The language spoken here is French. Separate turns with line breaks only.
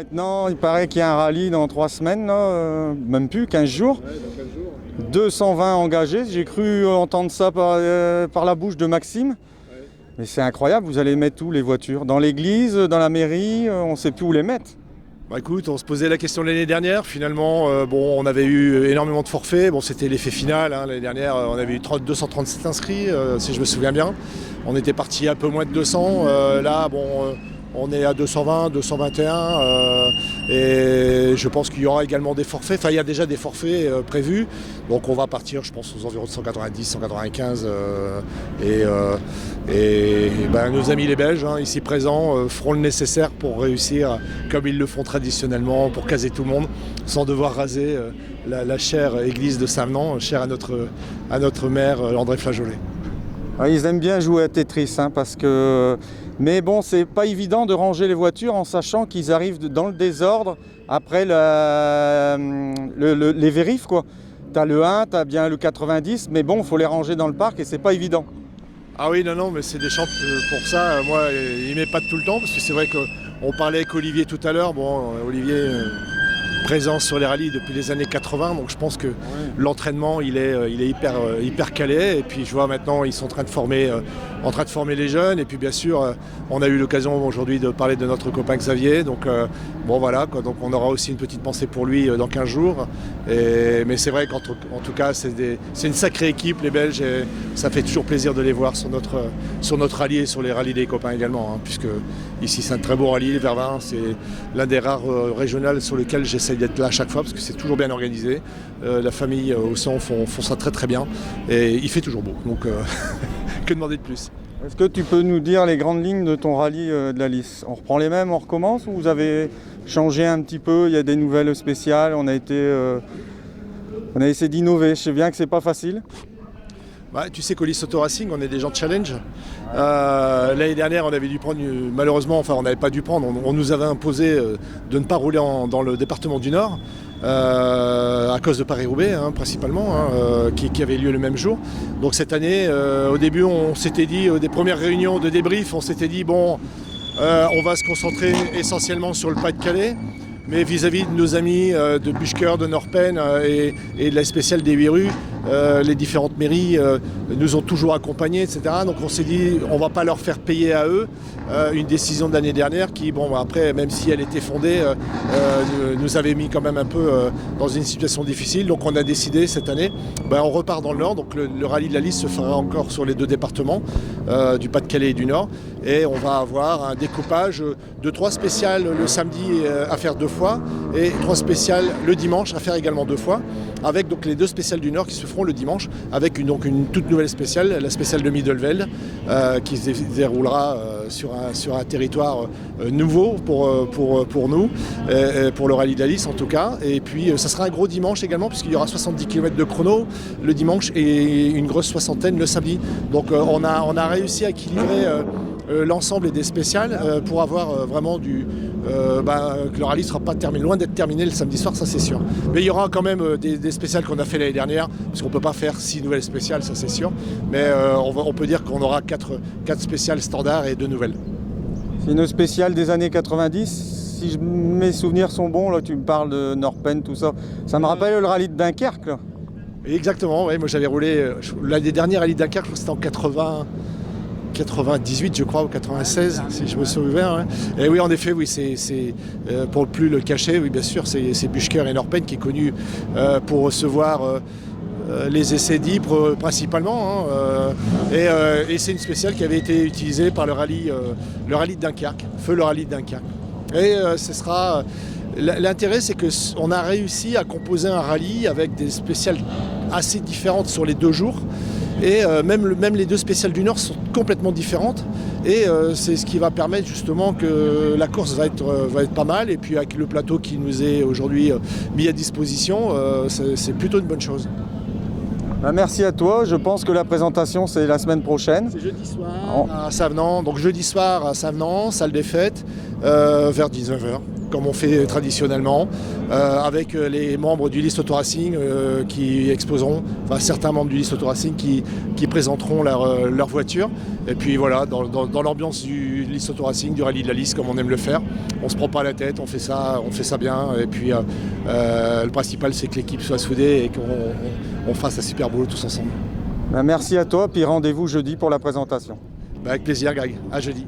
maintenant, il paraît qu'il y a un rallye dans 3 semaines, là, même plus, 15 jours.
Ouais, dans 15 jours.
220 engagés, j'ai cru entendre ça par la bouche de Maxime.
Ouais.
Mais c'est incroyable, vous allez mettre où les voitures? Dans l'église, dans la mairie, on ne sait plus où les mettre.
Bah écoute, on se posait la question l'année dernière. Finalement, on avait eu énormément de forfaits. Bon, c'était l'effet final. L'année dernière, on avait eu 237 inscrits, si je me souviens bien. On était parti à peu moins de 200. Là, on est à 220, 221. Et je pense qu'il y aura également des forfaits. Enfin, il y a déjà des forfaits prévus. Donc, on va partir, je pense, aux environs de 190, 195. Nos amis les Belges, ici présents, feront le nécessaire pour réussir, comme ils le font traditionnellement, pour caser tout le monde, sans devoir raser la chère église de Savenans, chère à notre maire André Flageolet.
Ils aiment bien jouer à Tetris, parce que... Mais bon, c'est pas évident de ranger les voitures en sachant qu'ils arrivent dans le désordre après les vérifs, quoi. T'as le 1, t'as bien le 90, mais bon, il faut les ranger dans le parc et c'est pas évident.
Ah oui, non, mais c'est des champs pour ça. Moi, il m'épate tout le temps, parce que c'est vrai qu'on parlait avec Olivier tout à l'heure. Bon, Olivier, présent sur les rallyes depuis les années 80, donc je pense que l'entraînement, il est hyper calé. Et puis je vois maintenant, ils sont en train de former les jeunes. Et puis bien sûr, on a eu l'occasion aujourd'hui de parler de notre copain Xavier. Donc voilà, quoi. Donc on aura aussi une petite pensée pour lui dans 15 jours. Mais c'est vrai qu'en tout cas, c'est une sacrée équipe, les Belges. Et ça fait toujours plaisir de les voir sur notre rallye et sur les rallyes des copains également. Puisque ici, c'est un très beau rallye, les Vervins. C'est l'un des rares régionales sur lesquels j'essaie d'être là à chaque fois, parce que c'est toujours bien organisé. La famille au sang font ça très très bien. Et il fait toujours beau. Donc que demander de plus?
Est-ce que tu peux nous dire les grandes lignes de ton rallye de la Lys? On reprend les mêmes, on recommence, ou vous avez changé un petit peu? Il y a des nouvelles spéciales, on a essayé d'innover. Je sais bien que c'est pas facile.
Tu sais qu'au Lys Auto Racing, on est des gens de challenge. L'année dernière, on avait dû prendre, malheureusement, on n'avait pas dû prendre, on nous avait imposé de ne pas rouler dans le département du Nord, à cause de Paris-Roubaix, principalement, qui avait lieu le même jour. Donc cette année, au début, on s'était dit, des premières réunions de débrief, on s'était dit, on va se concentrer essentiellement sur le Pas-de-Calais. Mais vis-à-vis de nos amis de Buschker, de Norpen et de la spéciale des 8 rues, les différentes mairies nous ont toujours accompagnés, etc. Donc on s'est dit, on ne va pas leur faire payer à eux une décision de l'année dernière qui, après, même si elle était fondée, nous avait mis quand même un peu dans une situation difficile. Donc on a décidé cette année, on repart dans le Nord. Donc le rallye de la Lys se fera encore sur les 2 départements, du Pas-de-Calais et du Nord. Et on va avoir un découpage de 3 spéciales le samedi à faire 2 fois et 3 spéciales le dimanche à faire également 2 fois, avec donc les 2 spéciales du Nord qui se feront le dimanche, avec une toute nouvelle spéciale, la spéciale de Middelvelde, qui se déroulera sur un territoire nouveau pour nous, pour le rallye de la Lys en tout cas. Et puis ça sera un gros dimanche également, puisqu'il y aura 70 km de chrono le dimanche et une grosse soixantaine le samedi. Donc on a réussi à équilibrer l'ensemble des spéciales pour avoir vraiment que le rallye ne sera pas loin d'être terminé le samedi soir, ça c'est sûr. Mais il y aura quand même des spéciales qu'on a fait l'année dernière, parce qu'on ne peut pas faire 6 nouvelles spéciales, ça c'est sûr. Mais on peut dire qu'on aura 4 spéciales standards et 2 nouvelles.
C'est une spéciale des années 90. Si mes souvenirs sont bons, là tu me parles de Norpen, tout ça. Ça me rappelle le rallye de Dunkerque, là.
Exactement, oui. Moi j'avais roulé l'année dernière rallye de Dunkerque, je crois que c'était en 98 je crois, ou 96 si je me souviens. Ouais. Et oui, en effet, oui, c'est pour plus le cacher, oui bien sûr, c'est Buschker et Norpen qui est connu pour recevoir les essais d'Ypres principalement. Et c'est une spéciale qui avait été utilisée par le rallye de Dunkerque, le rallye de Dunkerque. Et ce sera... L'intérêt, c'est qu'on a réussi à composer un rallye avec des spéciales assez différentes sur les 2 jours. Et même les 2 spéciales du Nord sont complètement différentes. Et c'est ce qui va permettre justement que la course va être pas mal. Et puis avec le plateau qui nous est aujourd'hui mis à disposition, c'est plutôt une bonne chose.
Merci à toi. Je pense que la présentation, c'est la semaine prochaine.
C'est jeudi soir à Savenans. Donc jeudi soir à Savenans, salle des fêtes, vers 19h. comme on fait traditionnellement, avec les membres du List Auto Racing qui exposeront, enfin certains membres du List Auto Racing qui présenteront leur voiture. Et puis voilà, dans l'ambiance du List Auto Racing, du rallye de la Lys, comme on aime le faire, on se prend pas la tête, on fait ça bien. Et puis le principal, c'est que l'équipe soit soudée et qu'on fasse un super boulot tous ensemble.
Merci à toi, puis rendez-vous jeudi pour la présentation.
Avec plaisir, Greg. À jeudi.